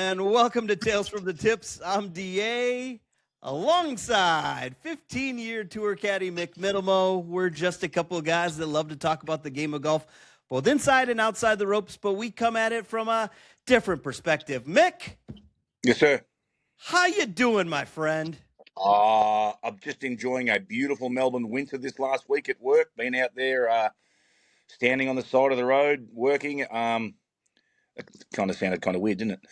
and welcome to Tales from the Tips. I'm DA, alongside 15-year Tour Caddy Mick Middlemo. We're just a couple of guys that love to talk about the game of golf, both inside and outside the ropes, but we come at it from a different perspective. Mick? Yes, sir. How you doing, my friend? I'm just enjoying a beautiful Melbourne winter this last week at work. Been out there standing on the side of the road working. It kind of sounded kind of weird, didn't it?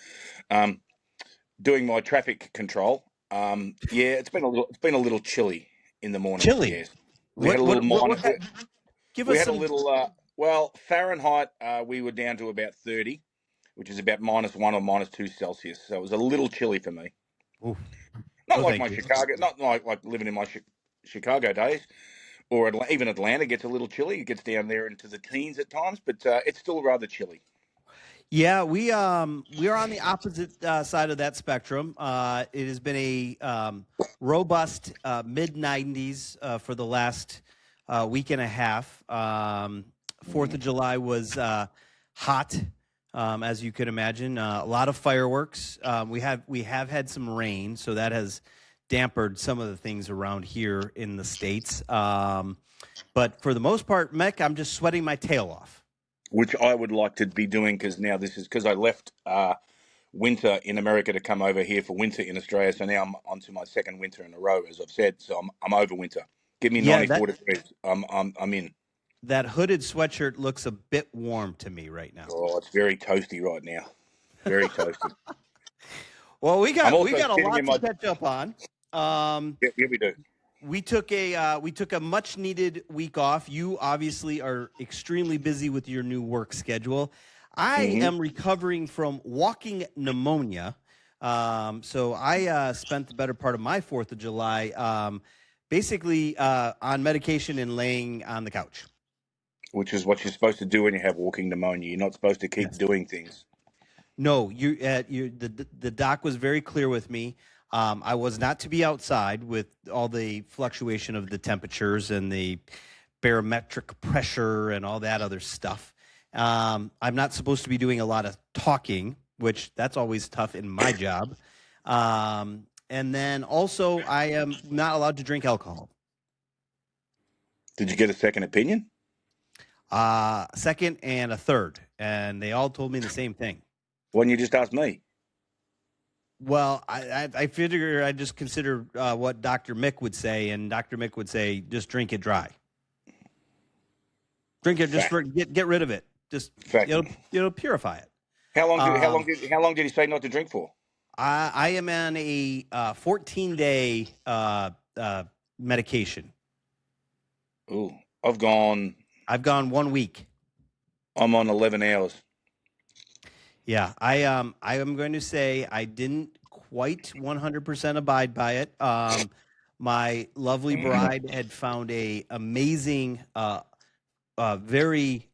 Doing my traffic control. It's been a little chilly in the mornings. Chilly? Yes. We had a little minus. Give We us had a some... little. Fahrenheit. We were down to about 30, which is about -1 or -2 Celsius. So it was a little chilly for me. Ooh. Not Oh, like thank my you. Chicago, not like living in my Chicago days, or even Atlanta gets a little chilly. It gets down there into the teens at times, but it's still rather chilly. Yeah, we are on the opposite side of that spectrum. It has been a robust mid-90s for the last week and a half. 4th of July was hot, as you could imagine. A lot of fireworks. We have had some rain, so that has dampened some of the things around here in the States. But for the most part, Mick, I'm just sweating my tail off. Which I would like to be doing because I left winter in America to come over here for winter in Australia. So now I'm onto my second winter in a row, as I've said. So I'm over winter. Give me 94 degrees. I'm in. That hooded sweatshirt looks a bit warm to me right now. Oh, it's very toasty right now. Very toasty. Well, we got a lot to catch up on. Yeah, we do. We took a much needed week off. You obviously are extremely busy with your new work schedule. I am recovering from walking pneumonia. So I spent the better part of my 4th of July basically on medication and laying on the couch. Which is what you're supposed to do when you have walking pneumonia. You're not supposed to keep doing things. No, the doc was very clear with me. I was not to be outside with all the fluctuation of the temperatures and the barometric pressure and all that other stuff. I'm not supposed to be doing a lot of talking, which that's always tough in my job. And then also I am not allowed to drink alcohol. Did you get a second opinion? Second and a third, and they all told me the same thing. Why didn't you just ask me? Well, I figure I just consider what Dr. Mick would say, and Dr. Mick would say, just drink it dry. Drink it, just get rid of it. Just it'll purify it. How long did he say not to drink for? I am on a 14-day medication. Ooh, I've gone 1 week. I'm on 11 hours. Yeah, I am going to say I didn't quite 100% abide by it. My lovely bride had found a amazing, very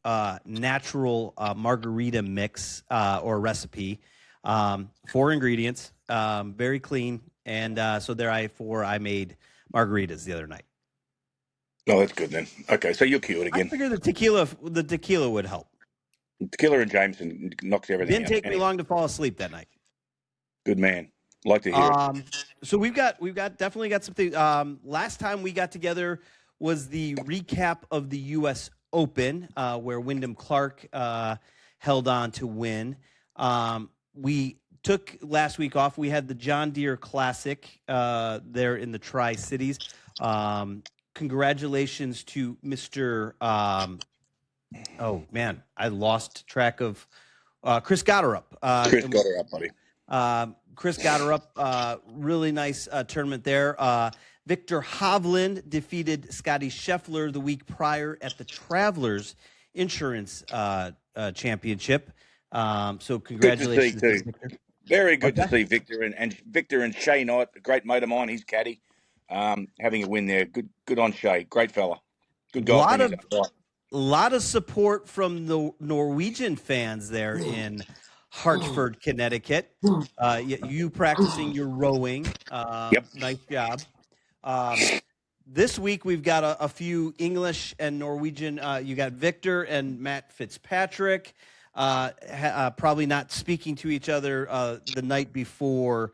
natural margarita mix or recipe. 4 ingredients, very clean, and so therefore I made margaritas the other night. Oh, that's good then. Okay, so you're cured again. I figured the tequila would help. Tequila and Jameson knocks everything out. Didn't take me long to fall asleep that night. Good man. Like to hear it. So we've definitely got something. Last time we got together was the recap of the U.S. Open, where Wyndham Clark held on to win. We took last week off. We had the John Deere Classic there in the Tri-Cities. Congratulations to Mr. Oh man, I lost track of Chris Gotterup. Chris Gotterup, buddy. Chris Gotterup, really nice tournament there. Viktor Hovland defeated Scottie Scheffler the week prior at the Travelers Insurance Championship. So congratulations, good to see, Victor. Very good to see Victor and Victor and Shay Knight, a great mate of mine. He's caddy, having a win there. Good on Shay, great fella. Good golf. A lot of support from the Norwegian fans there in Hartford, Connecticut. You practicing your rowing. Yep. Nice job. This week we've got a few English and Norwegian. You got Victor and Matt Fitzpatrick. probably not speaking to each other the night before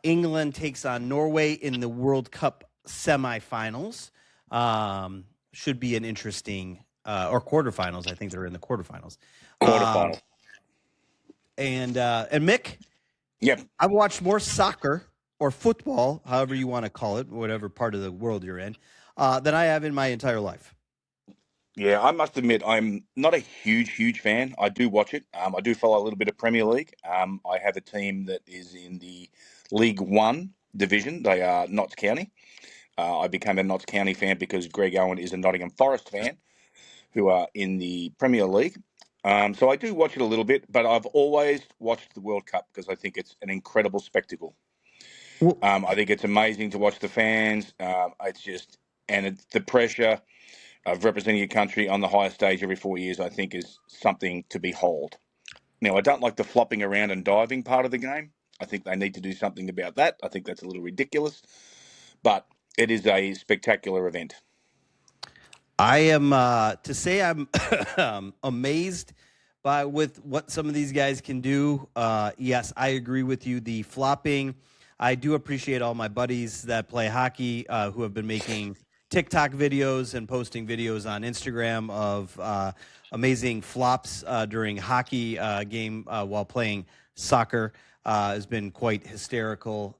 England takes on Norway in the World Cup semifinals. Should be an interesting or quarterfinals. I think they're in the quarterfinals. Quarterfinal. And Mick, Yep. I've watched more soccer or football, however you want to call it, whatever part of the world you're in, than I have in my entire life. Yeah, I must admit, I'm not a huge fan. I do watch it. I do follow a little bit of Premier League. I have a team that is in the League One division. They are Notts County. I became a Notts County fan because Greg Owen is a Nottingham Forest fan, who are in the Premier League. So I do watch it a little bit, but I've always watched the World Cup because I think it's an incredible spectacle. Well, I think it's amazing to watch the fans. The pressure of representing your country on the highest stage every 4 years, I think, is something to behold. Now, I don't like the flopping around and diving part of the game. I think they need to do something about that. I think that's a little ridiculous, but it is a spectacular event. I am to say I'm amazed with what some of these guys can do. Yes, I agree with you. The flopping, I do appreciate all my buddies that play hockey who have been making TikTok videos and posting videos on Instagram of amazing flops during hockey game while playing soccer. Has been quite hysterical.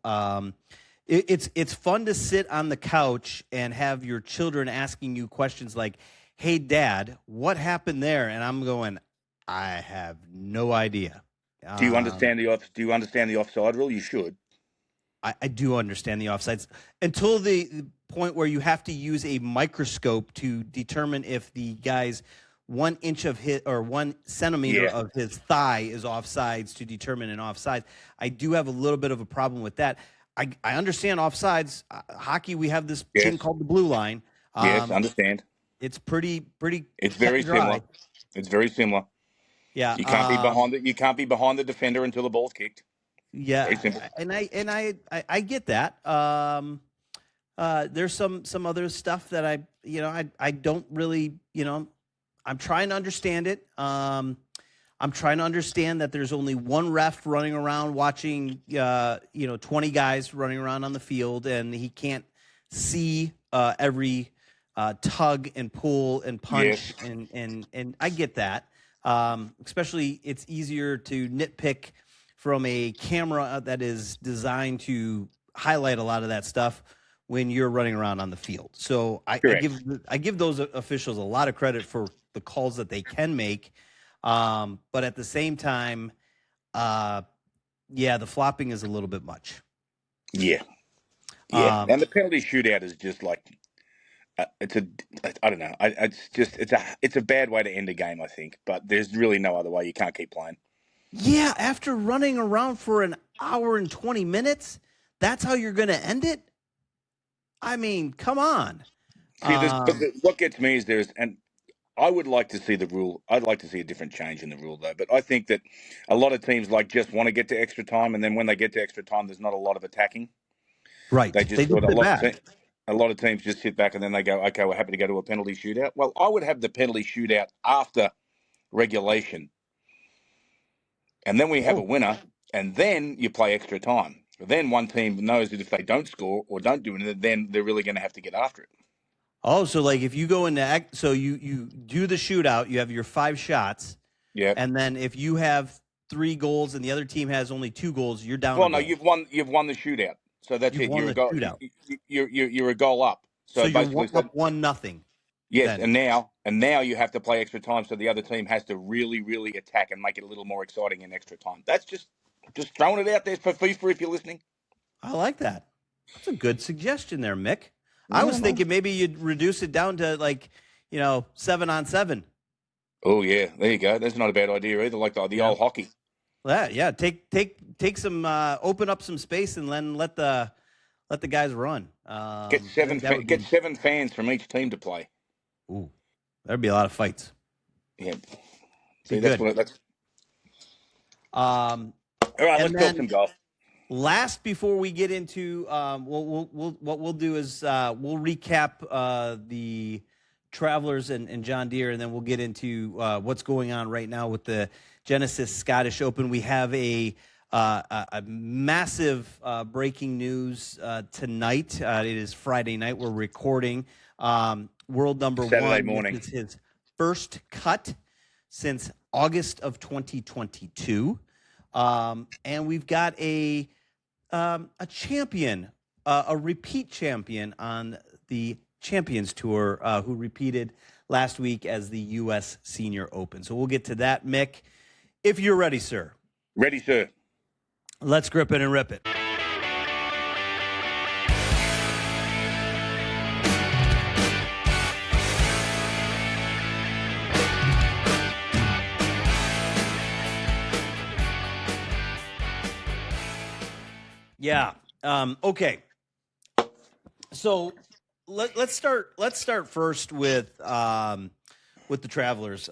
It's fun to sit on the couch and have your children asking you questions like, "Hey, Dad, what happened there?" And I'm going, "I have no idea." Do you understand the offside rule? You should. I do understand the offsides until the point where you have to use a microscope to determine if the guy's 1 inch of his or 1 centimeter of his thigh is offsides to determine an offside. I do have a little bit of a problem with that. I understand offsides. Hockey, we have this thing called the blue line. Yes, understand. It's pretty. It's very similar. It's very similar. Yeah, you can't be behind it. You can't be behind the defender until the ball's kicked. Yeah, very simple. And I get that. There's some other stuff that I don't really I'm trying to understand it. I'm trying to understand that there's only one ref running around watching 20 guys running around on the field, and he can't see every tug and pull and punch. Yes. And I get that. Especially it's easier to nitpick from a camera that is designed to highlight a lot of that stuff when you're running around on the field. So I give those officials a lot of credit for the calls that they can make. But at the same time, the flopping is a little bit much. Yeah. And the penalty shootout is just like, I don't know. It's a bad way to end a game, I think. But there's really no other way. You can't keep playing. Yeah, after running around for an hour and 20 minutes, that's how you're going to end it? I mean, come on. See, what gets me is and I would like to see the rule. I'd like to see a different change in the rule, though. But I think that a lot of teams just want to get to extra time, and then when they get to extra time, there's not a lot of attacking. Right. They just do it a lot of teams just sit back and then they go, okay, we're happy to go to a penalty shootout. Well, I would have the penalty shootout after regulation. And then we have a winner, and then you play extra time. Then one team knows that if they don't score or don't do anything, then they're really going to have to get after it. Oh, so like if you go into you do the shootout, you have your 5 shots. Yeah. And then if you have 3 goals and the other team has only 2 goals, you're down. Well, no, you've won the shootout. So that's it. You're a goal. You're a goal up. So you're basically up 1-0. Yes, then. and now you have to play extra time, so the other team has to really, really attack and make it a little more exciting in extra time. That's just throwing it out there for FIFA if you're listening. I like that. That's a good suggestion there, Mick. I was thinking maybe you'd reduce it down to 7-on-7. Oh yeah, there you go. That's not a bad idea either. Like the old hockey. Yeah. Take some open up some space and then let the guys run. Get 7 fans from each team to play. Ooh, there'd be a lot of fights. Yeah. See, that's what that's. All right, let's talk some golf. Last, before we get into, what we'll do is we'll recap the Travelers and John Deere, and then we'll get into what's going on right now with the Genesis Scottish Open. We have a massive breaking news tonight. It is Friday night. We're recording. World number Saturday one. morning. This is his first cut since August of 2022. And we've got a champion, a repeat champion on the Champions Tour, who repeated last week as the U.S. Senior Open. So we'll get to that, Mick. If you're ready, sir. Ready, sir. Let's grip it and rip it. Yeah. Okay. So let's start first with the Travelers.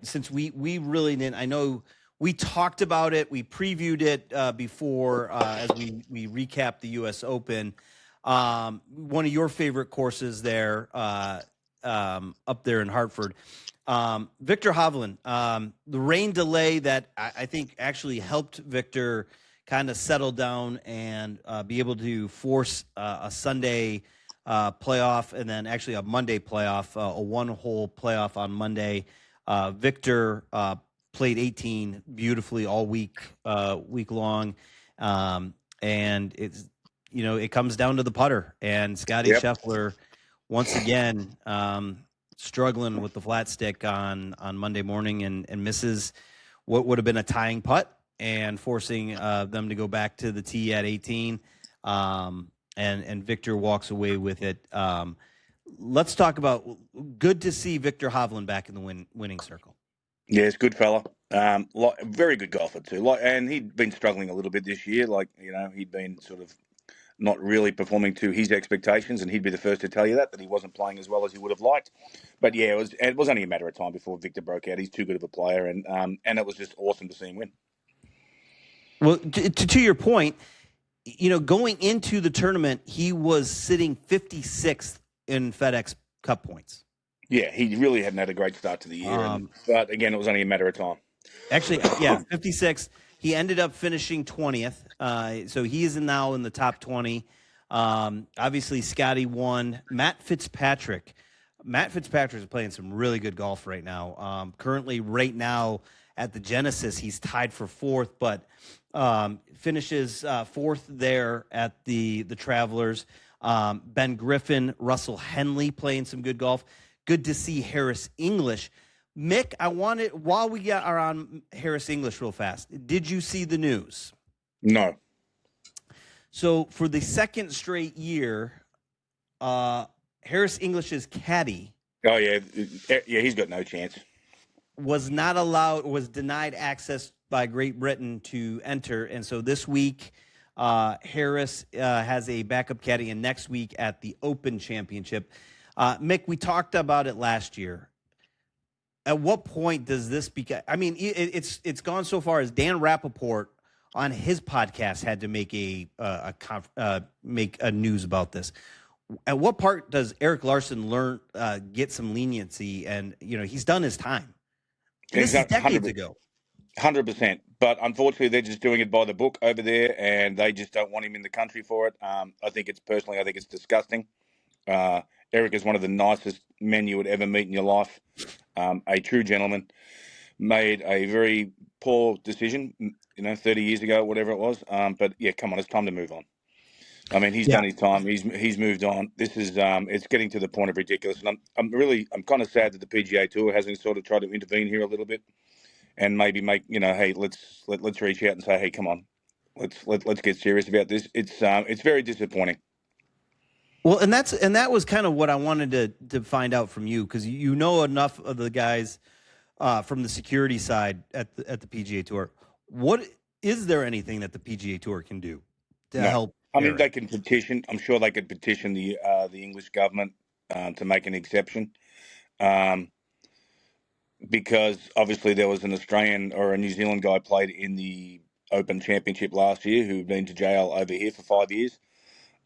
Since we really didn't. I know we talked about it. We previewed it before as we recapped the U.S. Open. One of your favorite courses there, up there in Hartford. Viktor Hovland. The rain delay that I think actually helped Viktor kind of settle down and be able to force a Sunday playoff and then actually a Monday playoff, a one-hole playoff on Monday. Viktor played 18 beautifully all week long, and it's it comes down to the putter, and Scottie Scheffler once again struggling with the flat stick on Monday morning and misses what would have been a tying putt and forcing them to go back to the tee at 18. And Viktor walks away with it. Let's talk about good to see Viktor Hovland back in the winning circle. Yeah, it's good fella. Very good golfer too. And he'd been struggling a little bit this year. He'd been sort of not really performing to his expectations, and he'd be the first to tell you that he wasn't playing as well as he would have liked. But yeah, it was only a matter of time before Viktor broke out. He's too good of a player, and it was just awesome to see him win. Well, to your point, going into the tournament, he was sitting 56th in FedEx Cup points. Yeah, he really hadn't had a great start to the year. But again, it was only a matter of time. Actually, yeah, 56th. He ended up finishing 20th. So he is now in the top 20. Obviously, Scotty won. Matt Fitzpatrick is playing some really good golf right now. Currently, right now at the Genesis, he's tied for fourth, but finishes fourth there at the Travelers. Ben Griffin, Russell Henley playing some good golf. Good to see Harris English. Mick, while we are on Harris English real fast, did you see the news? No. So for the second straight year, Harris English's caddy. Oh, yeah, he's got no chance. Was denied access by Great Britain to enter. And so this week, Harris has a backup caddy, and next week at the Open Championship. Mick, we talked about it last year. At what point does this become? I mean, it's gone so far as Dan Rappaport on his podcast had to make make a news about this. At what part does Eric Larson get some leniency? And he's done his time. This is decades ago. 100%. But unfortunately, they're just doing it by the book over there, and they just don't want him in the country for it. I think it's disgusting. Eric is one of the nicest men you would ever meet in your life. A true gentleman. Made a very poor decision, 30 years ago, whatever it was. But yeah, come on, it's time to move on. I mean, he's done his time. He's moved on. This is it's getting to the point of ridiculous, and I'm kind of sad that the PGA Tour hasn't sort of tried to intervene here a little bit, and maybe make hey, let's reach out and say, hey, come on, let's get serious about this. It's very disappointing. Well, and that was kind of what I wanted to find out from you, because you know enough of the guys from the security side at the PGA Tour. What is there anything that the PGA Tour can do to help? I mean, they can petition. I'm sure they could petition the English government to make an exception, because obviously there was an Australian or a New Zealand guy played in the Open Championship last year who'd been to jail over here for 5 years.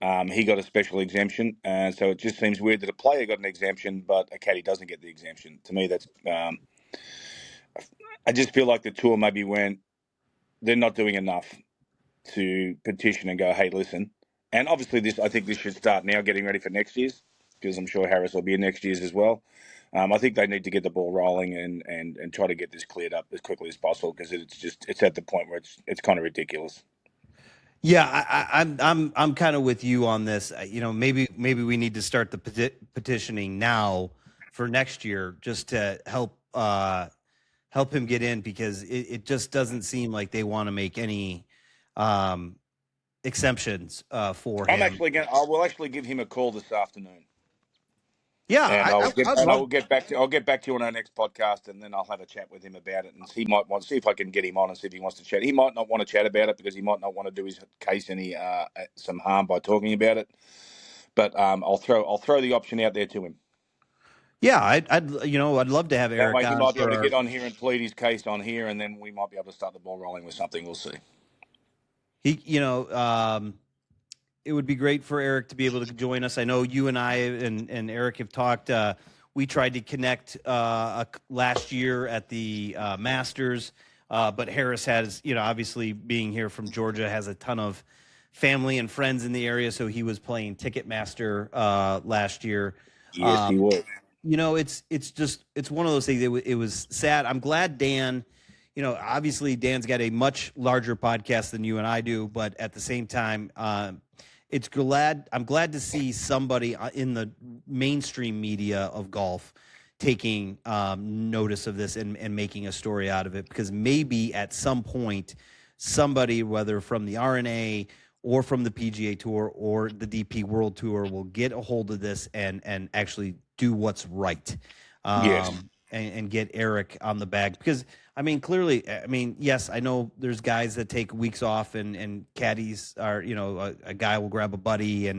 He got a special exemption, and so it just seems weird that a player got an exemption, but a caddy doesn't get the exemption. To me, that's I just feel like the tour maybe went they're not doing enough to petition and go, hey, listen. And obviously, I think this should start now, getting ready for next year's, because I'm sure Harris will be in next year's as well. I think they need to get the ball rolling and try to get this cleared up as quickly as possible, because it's at the point where it's kind of ridiculous. Yeah, I'm kind of with you on this. Maybe we need to start the petitioning now for next year, just to help him get in, because it just doesn't seem like they want to make any exemptions for him. I will actually give him a call this afternoon. Yeah, and I'll get back to you on our next podcast, and then I'll have a chat with him about it, and he might want to see if I can get him on and see if he wants to chat. He might not want to chat about it because he might not want to do his case any some harm by talking about it. But I'll throw the option out there to him. Yeah, I'd love to have Eric. That way he might be able to get on here and plead his case on here, and then we might be able to start the ball rolling with something. We'll see. It would be great for Eric to be able to join us. I know you and I and Eric have talked. We tried to connect last year at the Masters, but Harris has, obviously being here from Georgia, has a ton of family and friends in the area, so he was playing Ticketmaster last year. Yes, he was. It's one of those things. It was sad. I'm glad Dan. Obviously Dan's got a much larger podcast than you and I do, but at the same time, I'm glad to see somebody in the mainstream media of golf taking notice of this and making a story out of it, because maybe at some point somebody, whether from the RNA or from the PGA Tour or the DP World Tour, will get a hold of this and actually do what's right. Yes. And get Eric on the bag, because clearly, yes, I know there's guys that take weeks off, and caddies are, a guy will grab a buddy,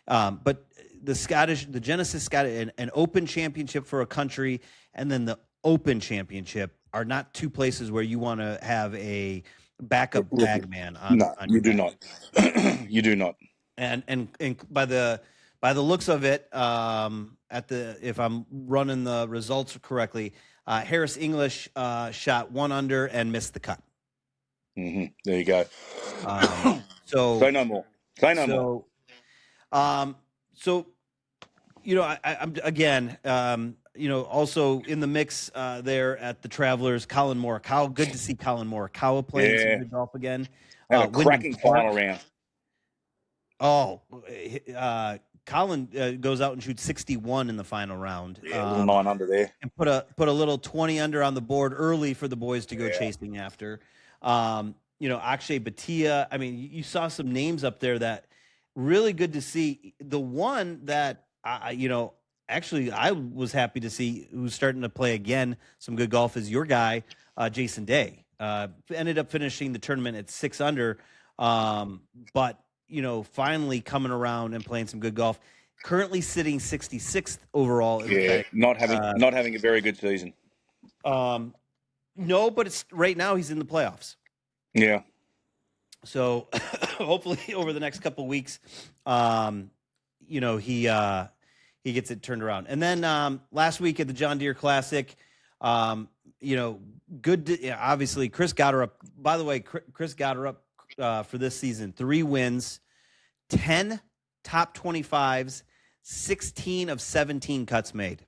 but the Genesis Scottish, an Open Championship for a country, and then the Open Championship are not two places where you want to have a backup bag man on. No, you do not. You do not. And by the looks of it, if I'm running the results correctly, Harris English shot 1 under and missed the cut. Mm-hmm. There you go. So say no more. Say no more. So, I'm again, also in the mix there at the Travelers, Colin Morikawa. Good to see Colin Morikawa playing some good golf again. Had a cracking final round. Oh, Colin goes out and shoots 61 in the final round. Yeah, a little 9 under there. And put a little 20 under on the board early for the boys to go chasing after. Akshay Bhatia. You saw some names up there that really good to see. The one that, actually I was happy to see, who's starting to play again some good golf, is your guy, Jason Day. Ended up finishing the tournament at 6 under, but finally coming around and playing some good golf. Currently sitting 66th overall. Yeah, not having a very good season. No, but it's right now he's in the playoffs. Yeah. So hopefully over the next couple of weeks, he gets it turned around. And then last week at the John Deere Classic, obviously Chris got her up. By the way, Chris got her up for this season. 3 wins, 10 top 25s, 16 of 17 cuts made.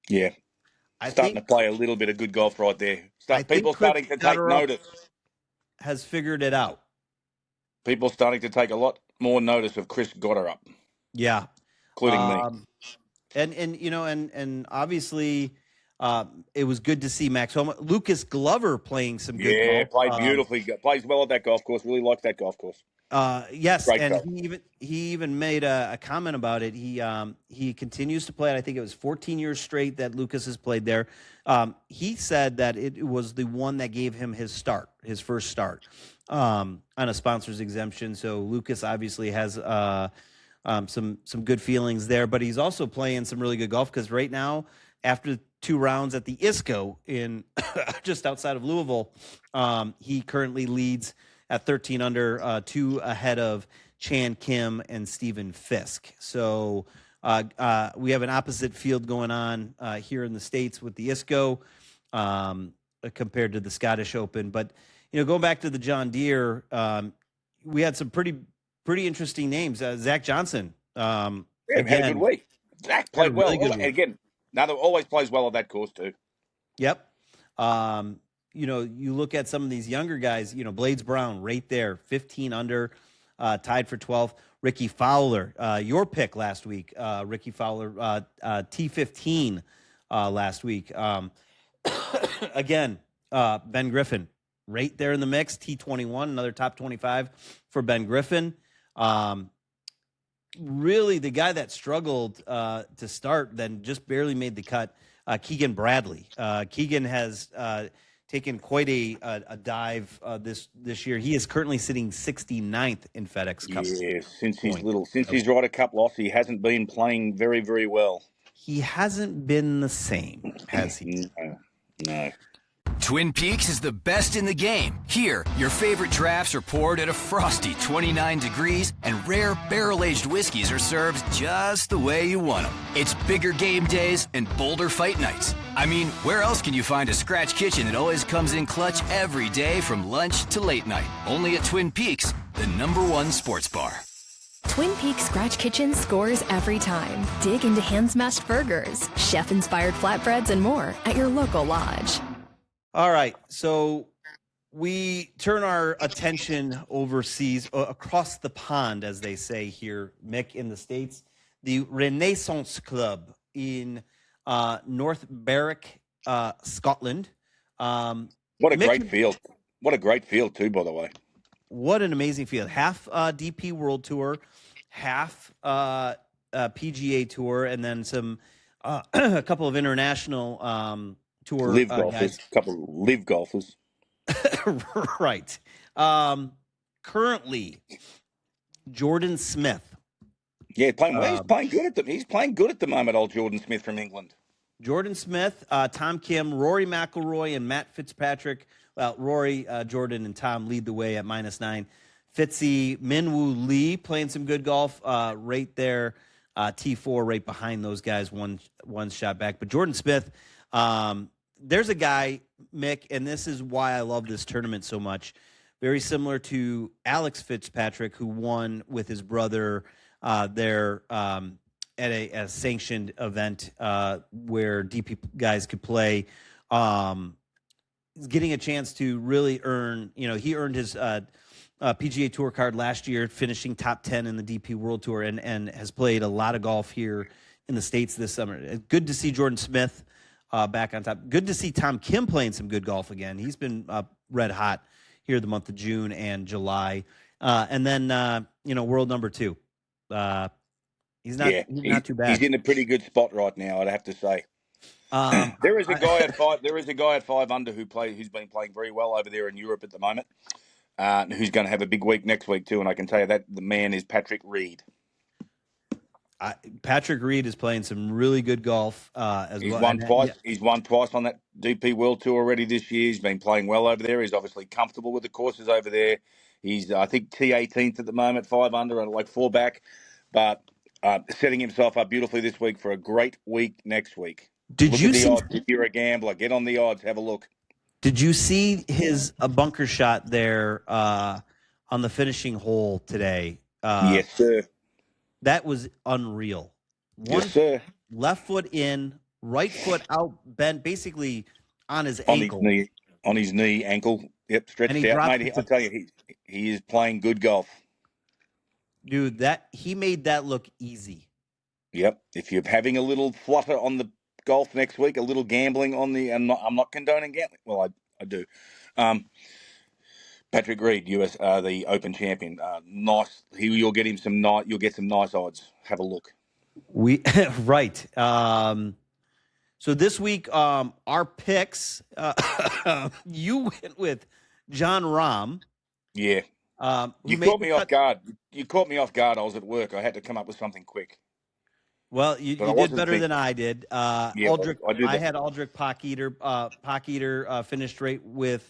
Yeah. Starting to play a little bit of good golf right there. People starting to take notice. Has figured it out. People starting to take a lot more notice of Chris got her up. Yeah. Including me. And obviously it was good to see Max Homa. Lucas Glover playing some good golf. Yeah, played beautifully. Plays well at that golf course. Really likes that golf course. Yes, Great and golf. he even made a comment about it. He continues to play it. I think it was 14 years straight that Lucas has played there. He said that it was the one that gave him his first start on a sponsor's exemption. So Lucas obviously has some good feelings there, but he's also playing some really good golf, because right now, after 2 rounds at the ISCO in just outside of Louisville, he currently leads at 13 under, 2 ahead of Chan Kim and Stephen Fisk. So we have an opposite field going on here in the States with the ISCO compared to the Scottish Open. But, going back to the John Deere, we had some pretty interesting names. Zach Johnson. Had a good week. Zach played well. Really again, another always plays well on that course too. Yep. You look at some of these younger guys, Blades Brown right there, 15 under, tied for 12th. Ricky Fowler, your pick last week, Ricky Fowler, T15 last week. Again, Ben Griffin right there in the mix, T21, another top 25 for Ben Griffin. Really the guy that struggled to start, then just barely made the cut, Keegan Bradley. Keegan has taken quite a dive this year. He is currently sitting 69th in FedEx Cup. Yeah, since his Ryder Cup loss, he hasn't been playing very, very well. He hasn't been the same, has he? No. Twin Peaks is the best in the game. Here, your favorite drafts are poured at a frosty 29 degrees, and rare barrel-aged whiskeys are served just the way you want them. It's bigger game days and bolder fight nights. I mean, where else can you find a scratch kitchen that always comes in clutch every day from lunch to late night? Only at Twin Peaks, the #1 sports bar. Twin Peaks Scratch Kitchen scores every time. Dig into hand-smashed burgers, chef-inspired flatbreads, and more at your local lodge. All right, so we turn our attention overseas, across the pond, as they say here, Mick, in the States. The Renaissance Club in North Berwick, Scotland. What a great field. What a great field, too, by the way. What an amazing field. Half DP World Tour, half PGA Tour, and then some a couple of international tour live golfers, a couple of live golfers. Right. Currently, Jordan Smith. Yeah, playing well. He's playing good at He's playing good at the moment. Old Jordan Smith from England. Jordan Smith, Tom Kim, Rory McIlroy, and Matt Fitzpatrick. Well, Rory, Jordan, and Tom lead the way at -9. Fitzy, Minwoo Lee playing some good golf right there. T4 right behind those guys, one shot back. But Jordan Smith. There's a guy, Mick, and this is why I love this tournament so much. Very similar to Alex Fitzpatrick, who won with his brother there at a sanctioned event where DP guys could play. Getting a chance to really earn, he earned his PGA Tour card last year, finishing top 10 in the DP World Tour, and has played a lot of golf here in the States this summer. Good to see Jordan Smith back on top. Good to see Tom Kim playing some good golf again. He's been red hot here the month of June and July. And then, world number 2. He's not too bad. He's in a pretty good spot right now, I'd have to say. There is a guy at 5 under who's been playing very well over there in Europe at the moment. Who's going to have a big week next week too, and I can tell you that the man is Patrick Reed. Patrick Reed is playing some really good golf as well. Won twice. Yeah. He's won twice on that DP World Tour already this year. He's been playing well over there. He's obviously comfortable with the courses over there. He's, I think, T18th at the moment, 5 under and like 4 back, but setting himself up beautifully this week for a great week next week. Look at the odds. If you're a gambler, get on the odds. Have a look. Did you see his bunker shot there on the finishing hole today? Yes, sir. That was unreal. Yes, sir. Left foot in, right foot out, bent basically on his ankle. On his knee, ankle. Yep, stretched out. Mate, I'll tell you, he is playing good golf. Dude, he made that look easy. Yep. If you're having a little flutter on the golf next week, a little gambling on the, I'm not condoning gambling. Well, I do. Patrick Reed, the Open champion. Nice. You'll get some nice odds. Have a look. Right. So this week, our picks. You went with John Rahm. Yeah. You caught me off guard. You caught me off guard. I was at work. I had to come up with something quick. Well, you did better than I did. Yeah, Aldrich, I had Aldrich Pocketer. Pocketer finished straight with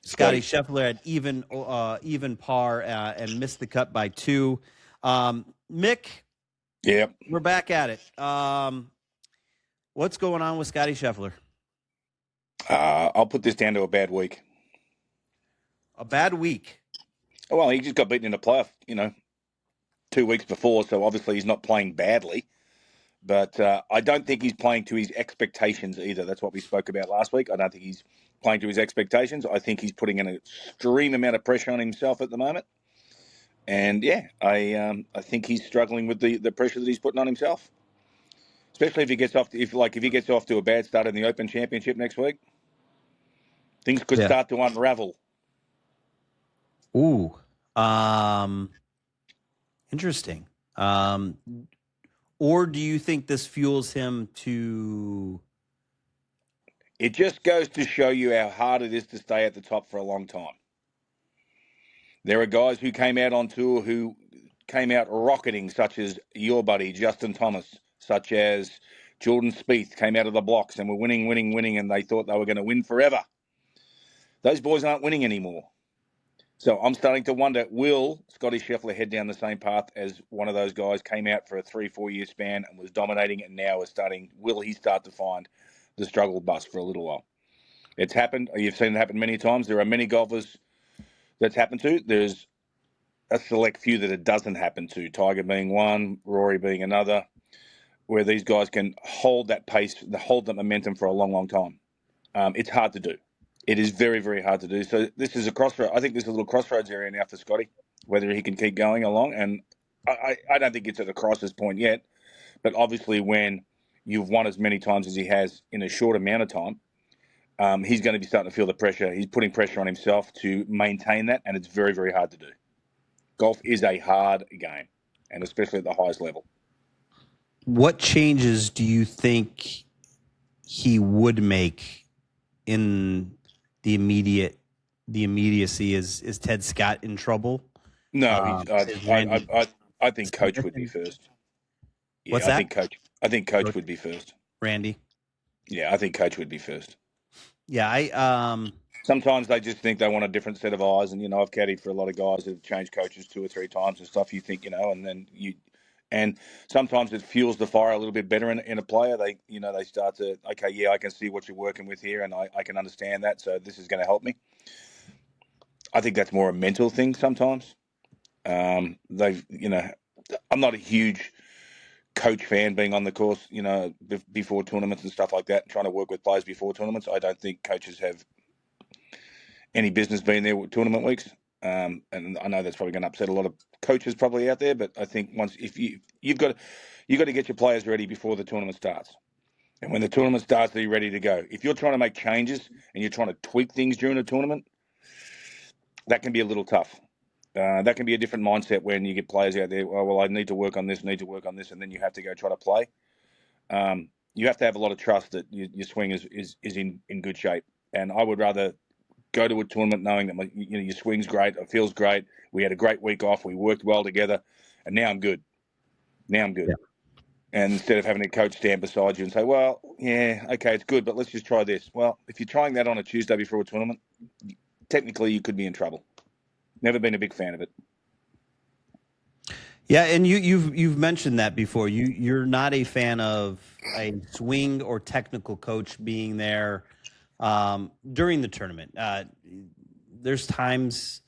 Scottie Scheffler at even par and missed the cut by 2. Mick, Yeah. we're back at it. What's going on with Scottie Scheffler? I'll put this down to a bad week. A bad week. Oh, well, he just got beaten in a playoff, 2 weeks before, so obviously he's not playing badly. But I don't think he's playing to his expectations either. That's what we spoke about last week. I don't think he's playing to his expectations. I think he's putting an extreme amount of pressure on himself at the moment. And yeah, I think he's struggling with the pressure that he's putting on himself. Especially if he gets off to a bad start in the Open Championship next week, things could start to unravel. Ooh, interesting. Or do you think this fuels him to? It just goes to show you how hard it is to stay at the top for a long time. There are guys who came out on tour who came out rocketing, such as your buddy Justin Thomas, such as Jordan Spieth, came out of the blocks and were winning, and they thought they were going to win forever. Those boys aren't winning anymore. So I'm starting to wonder, will Scottie Scheffler head down the same path as one of those guys came out for a 3-4 year span and was dominating and now will he start to find the struggle bus for a little while? It's happened. You've seen it happen many times. There are many golfers that's happened to. There's a select few that it doesn't happen to, Tiger being one, Rory being another, where these guys can hold that pace, hold that momentum for a long, long time. It's hard to do. It is very, very hard to do. So this is a crossroad. I think this is a little crossroads area now for Scotty, whether he can keep going along. And I don't think it's at a crisis point yet. But obviously when you've won as many times as he has in a short amount of time, he's going to be starting to feel the pressure. He's putting pressure on himself to maintain that, and it's very, very hard to do. Golf is a hard game, and especially at the highest level. What changes do you think he would make in the immediacy? Is Ted Scott in trouble? No, I think Coach would be first. Yeah, What's that? I think Coach would be first. Randy? Yeah, I think Coach would be first. Yeah, Sometimes they just think they want a different set of eyes, and I've caddied for a lot of guys who've changed coaches 2 or 3 times and stuff. You think, and sometimes it fuels the fire a little bit better in a player. They start to, okay, yeah, I can see what you're working with here, and I can understand that, so this is going to help me. I think that's more a mental thing sometimes. I'm not a huge coach fan being on the course, before tournaments and stuff like that, and trying to work with players before tournaments. I don't think coaches have any business being there with tournament weeks. And I know that's probably going to upset a lot of coaches probably out there, but I think if you've got to get your players ready before the tournament starts. And when the tournament starts, they're ready to go. If you're trying to make changes and you're trying to tweak things during a tournament, that can be a little tough. That can be a different mindset when you get players out there, well, I need to work on this, and then you have to go try to play. You have to have a lot of trust that your swing is in good shape. And I would rather go to a tournament knowing that your swing's great, it feels great, we had a great week off, we worked well together, and now I'm good. Yeah. And instead of having a coach stand beside you and say, well, yeah, okay, it's good, but let's just try this. Well, if you're trying that on a Tuesday before a tournament, technically you could be in trouble. Never been a big fan of it. Yeah, and you've mentioned that before. You're not a fan of a swing or technical coach being there during the tournament. There's times,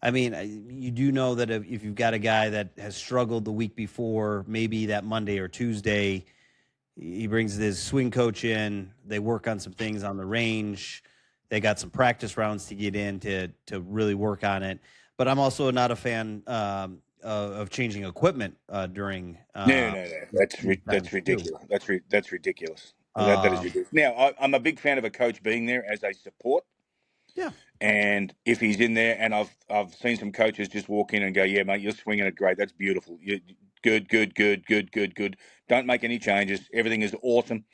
you do know that if you've got a guy that has struggled the week before, maybe that Monday or Tuesday, he brings his swing coach in, they work on some things on the range, they got some practice rounds to get in to really work on it. But I'm also not a fan of changing equipment during. No. That's ridiculous. That's ridiculous. That is ridiculous. Now, I'm a big fan of a coach being there as a support. Yeah. And if he's in there, and I've seen some coaches just walk in and go, yeah, mate, you're swinging it great. That's beautiful. You're good. Don't make any changes. Everything is awesome.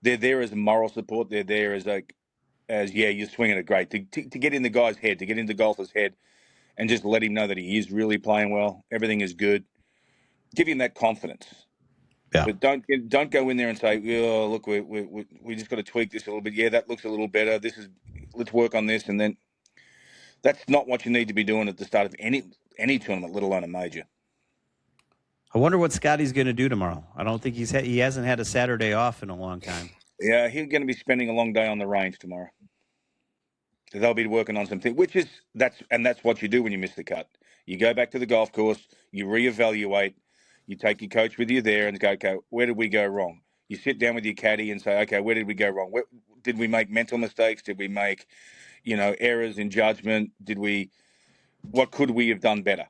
They're there as a moral support. They're there as yeah, you're swinging it great. To get in the guy's head, to get in the golfer's head, and just let him know that he is really playing well. Everything is good. Give him that confidence. Yeah. But don't go in there and say, oh, look, we just got to tweak this a little bit. Yeah, that looks a little better. Let's work on this. And then That's not what you need to be doing at the start of any tournament, let alone a major. I wonder what Scotty's going to do tomorrow. I don't think he hasn't had a Saturday off in a long time. Yeah, he's going to be spending a long day on the range tomorrow. So they'll be working on some things, that's what you do when you miss the cut. You go back to the golf course, you reevaluate, you take your coach with you there and go, okay, where did we go wrong? You sit down with your caddy and say, okay, where did we go wrong? Did we make mental mistakes? Did we make, errors in judgment? What could we have done better?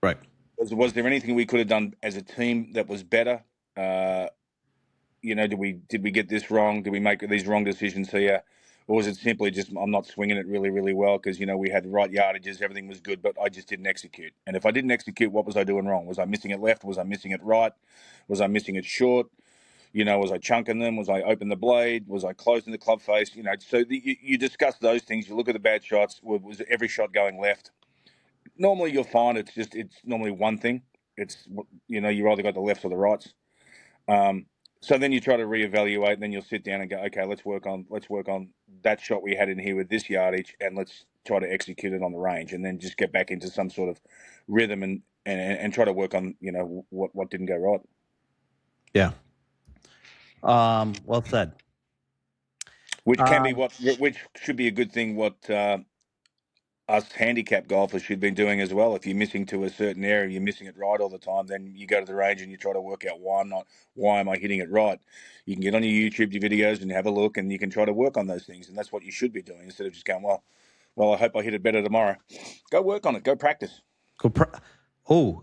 Right. Was there anything we could have done as a team that was better? Did we get this wrong? Did we make these wrong decisions here? Or was it simply just I'm not swinging it really, really well because, we had the right yardages, everything was good, but I just didn't execute. And if I didn't execute, what was I doing wrong? Was I missing it left? Was I missing it right? Was I missing it short? Was I chunking them? Was I open the blade? Was I closing the club face? So you discuss those things. You look at the bad shots. Was every shot going left? Normally you'll find it's normally one thing. It's, you either got the lefts or the rights. So then you try to reevaluate, and then you'll sit down and go, okay, let's work on that shot we had in here with this yardage, and let's try to execute it on the range, and then just get back into some sort of rhythm and try to work on what didn't go right. Yeah. Well said. Which should be a good thing. What us handicap golfers should be doing as well. If you're missing to a certain area, you're missing it right all the time, then you go to the range and you try to work out why am I hitting it right? You can get on your YouTube videos and have a look, and you can try to work on those things, and that's what you should be doing instead of just going, well, I hope I hit it better tomorrow. Go work on it. Go practice.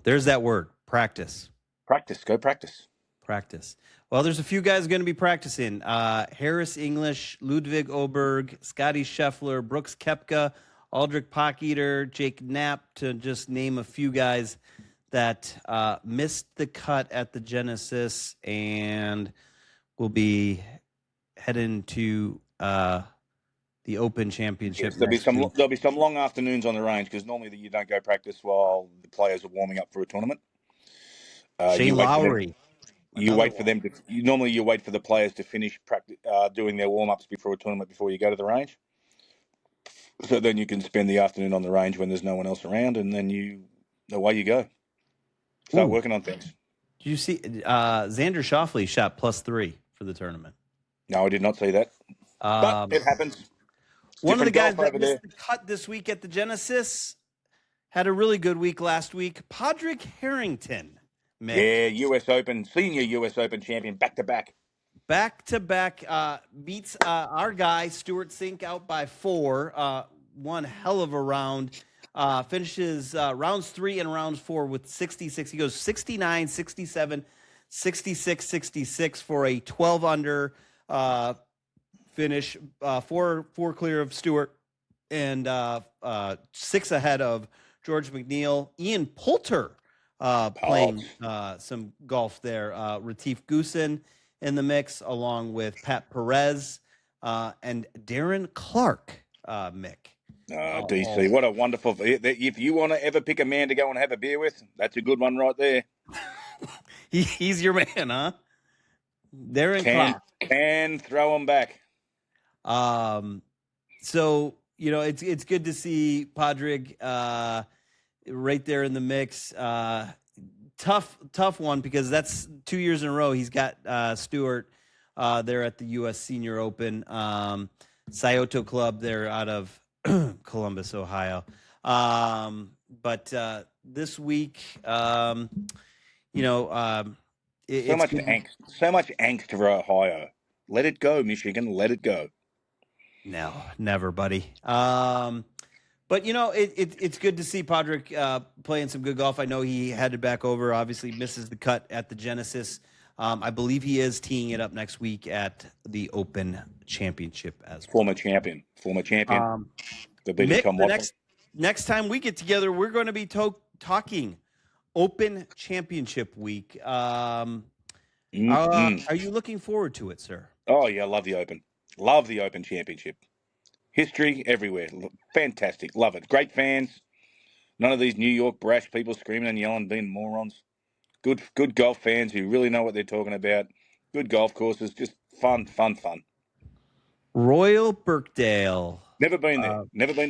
There's that word, practice. Practice. Go practice. Practice. Well, there's a few guys going to be practicing. Harris English, Ludwig Oberg, Scottie Scheffler, Brooks Koepka, Aldrich Pocketer, Jake Knapp, to just name a few guys that missed the cut at the Genesis and will be heading to the Open Championship. Yes, there'll be some long afternoons on the range because normally you don't go practice while the players are warming up for a tournament. Shane Lowry. You wait for them to. Normally, you wait for the players to finish practice, doing their warm ups before a tournament before you go to the range. So then you can spend the afternoon on the range when there's no one else around, and then away you go. Start working on things. Did you see Xander Schauffele shot +3 for the tournament? No, I did not see that. But it happens. One of the guys that missed the cut this week at the Genesis had a really good week last week. Padraig Harrington. Mick. Yeah, U.S. Open, senior U.S. Open champion, back-to-back. Back-to-back, beats our guy, Stuart Sink, out by 4. One hell of a round. Finishes rounds 3 and rounds 4 with 66. He goes 69, 67, 66, 66 for a 12-under finish. 4 clear of Stewart and 6 ahead of George McNeil. Ian Poulter playing some golf there. Retief Goosen in the mix, along with Pat Perez and Darren Clark, Mick. DC, what a wonderful... If you want to ever pick a man to go and have a beer with, that's a good one right there. He's your man, huh? Darren Clark. Can throw him back. So, it's good to see Padraig right there in the mix. Tough one because that's 2 years in a row. He's got Stewart there at the U.S. Senior Open. Scioto Club there out of Columbus, Ohio. But this week, so much angst for Ohio. Let it go, Michigan. Let it go. No, never, buddy. But, it's good to see Padraig playing some good golf. I know he headed back over, obviously misses the cut at the Genesis. I believe he is teeing it up next week at the Open Championship as well. Former champion. Mick, next time we get together, we're going to be talking Open Championship week. Are you looking forward to it, sir? Oh, yeah, I love the Open. Love the Open Championship. History everywhere. Fantastic. Love it. Great fans. None of these New York brash people screaming and yelling, being morons. Good golf fans who really know what they're talking about. Good golf courses. Just fun. Royal Birkdale. Never been there. Never been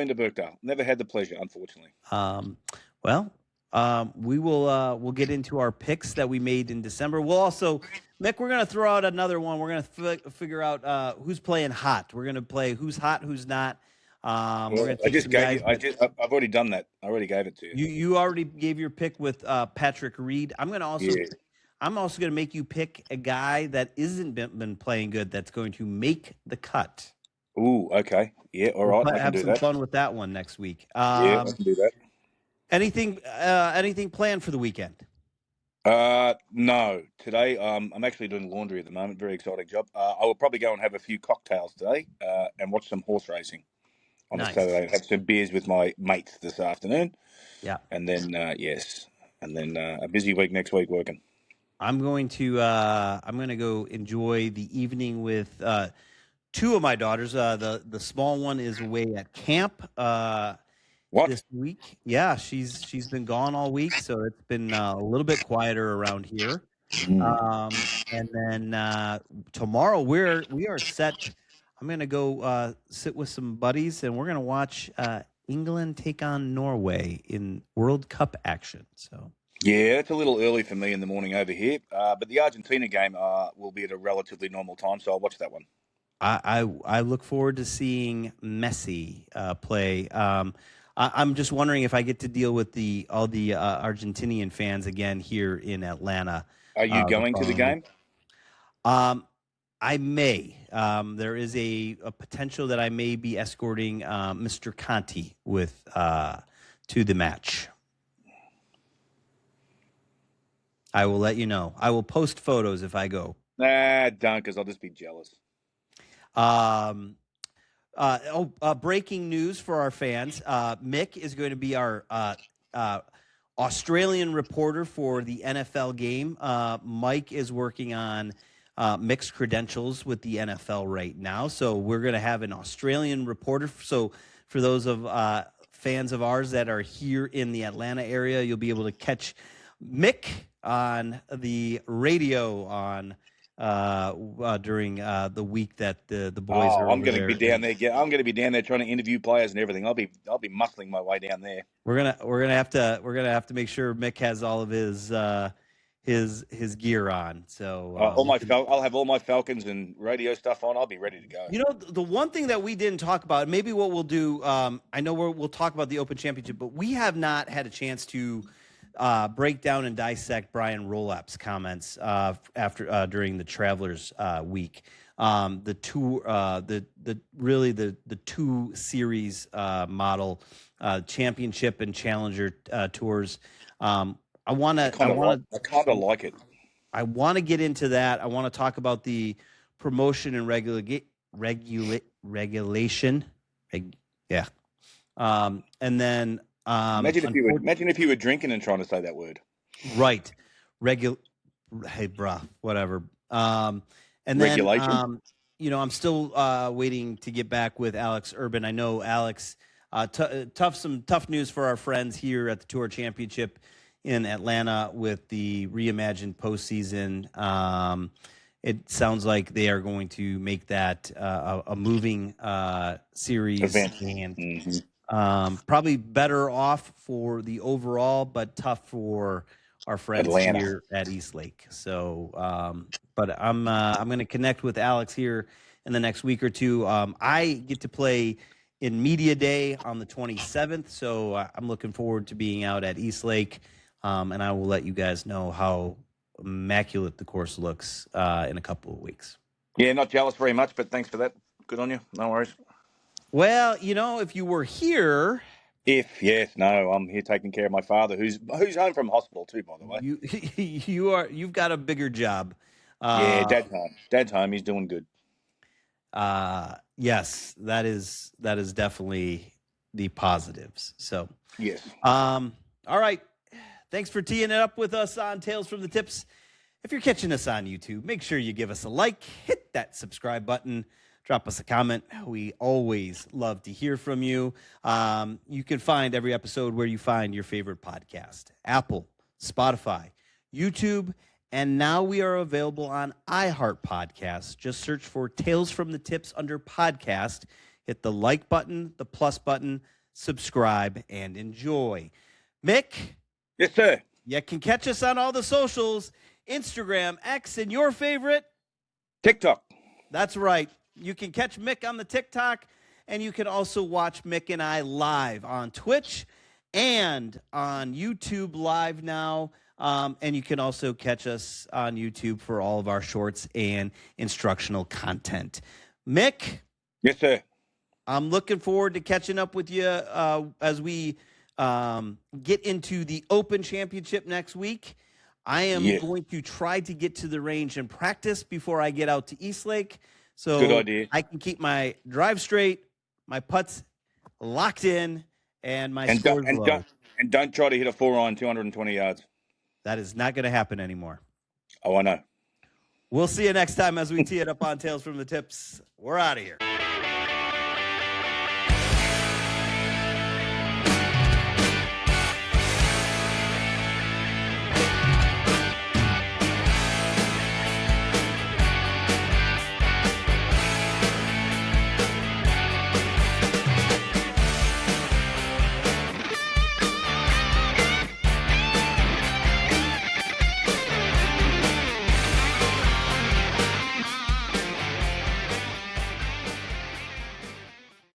to Birkdale. Never had the pleasure, unfortunately. Well, we'll get into our picks that we made in December. We'll also, Mick, we're going to throw out another one. We're going to figure out who's playing hot. We're going to play who's hot, who's not. We're going to take some guys. I've already done that. I already gave it to you. You already gave your pick with Patrick Reed. I'm also going to make you pick a guy that isn't been playing good that's going to make the cut. Ooh, okay. Yeah, all right. We'll have some fun with that one next week. Yeah, I can do that. Anything planned for the weekend? No. Today, I'm actually doing laundry at the moment. Very exciting job. I will probably go and have a few cocktails today and watch some horse racing on a Saturday. Have some beers with my mates this afternoon. Yeah. And then, a busy week next week working. I'm going to go enjoy the evening with two of my daughters. The small one is away at camp this week. Yeah, she's been gone all week, so it's been a little bit quieter around here. And then tomorrow we are set. I'm going to go sit with some buddies, and we're going to watch England take on Norway in World Cup action. So. Yeah, it's a little early for me in the morning over here, but the Argentina game will be at a relatively normal time, so I'll watch that one. I look forward to seeing Messi play. I'm just wondering if I get to deal with all the Argentinian fans again here in Atlanta. Are you going to the game? I may. There is a potential that I may be escorting Mr. Conti to the match. I will let you know. I will post photos if I go. Nah, don't, because I'll just be jealous. Breaking news for our fans. Mick is going to be our Australian reporter for the NFL game. Mike is working on mixed credentials with the NFL right now. So we're going to have an Australian reporter. So for those of fans of ours that are here in the Atlanta area, you'll be able to catch Mick on the radio on during the week that the boys are. I'm going to be down there. I'm going to be down there trying to interview players and everything. I'll be muscling my way down there. We're gonna have to make sure Mick has all of his gear on. So I'll have all my Falcons and radio stuff on. I'll be ready to go. You know, the one thing that we didn't talk about, maybe what we'll do. I know we'll talk about the Open Championship, but we have not had a chance to break down and dissect Brian Rolap's comments after during the Travelers week. The tour, the two series model, championship and challenger tours. I kind of like it. I want to get into that. I want to talk about the promotion and regulation. And then. Imagine if you were drinking and trying to say that word. Right. Hey, bruh, whatever. And regulation. Then, I'm still waiting to get back with Alex Urban. I know Alex, some tough news for our friends here at the Tour Championship in Atlanta with the reimagined postseason. It sounds like they are going to make that a moving series event. And probably better off for the overall, but tough for our friends Atlanta. Here at East Lake. So, but I'm going to connect with Alex here in the next week or two. I get to play in Media Day on the 27th, so I'm looking forward to being out at East Lake, and I will let you guys know how immaculate the course looks in a couple of weeks. Yeah, not jealous very much, but thanks for that. Good on you. No worries. Well, if you were here... I'm here taking care of my father, who's home from hospital too, by the way. You've got a bigger job. Yeah, Dad's home. Dad's home. He's doing good. Yes, that is definitely the positives. So yes. All right. Thanks for teeing it up with us on Tales from the Tips. If you're catching us on YouTube, make sure you give us a like, hit that subscribe button. Drop us a comment. We always love to hear from you. You can find every episode where you find your favorite podcast: Apple, Spotify, YouTube, And now we are available on iHeart Podcasts. Just search for Tales from the Tips under podcast. Hit the like button, the plus button, subscribe, and enjoy. Mick? Yes, sir. You can catch us on all the socials, Instagram, X, and your favorite? TikTok. That's right. You can catch Mick on the TikTok, and you can also watch Mick and I live on Twitch and on YouTube live now. And you can also catch us on YouTube for all of our shorts and instructional content. Mick? Yes, sir. I'm looking forward to catching up with you as we get into the Open Championship next week. I am going to try to get to the range and practice before I get out to Eastlake. So good idea. I can keep my drive straight, my putts locked in, and my scores low. And don't try to hit a 4-iron 220 yards. That is not going to happen anymore. Oh, I know. We'll see you next time as we tee it up on Tales from the Tips. We're out of here.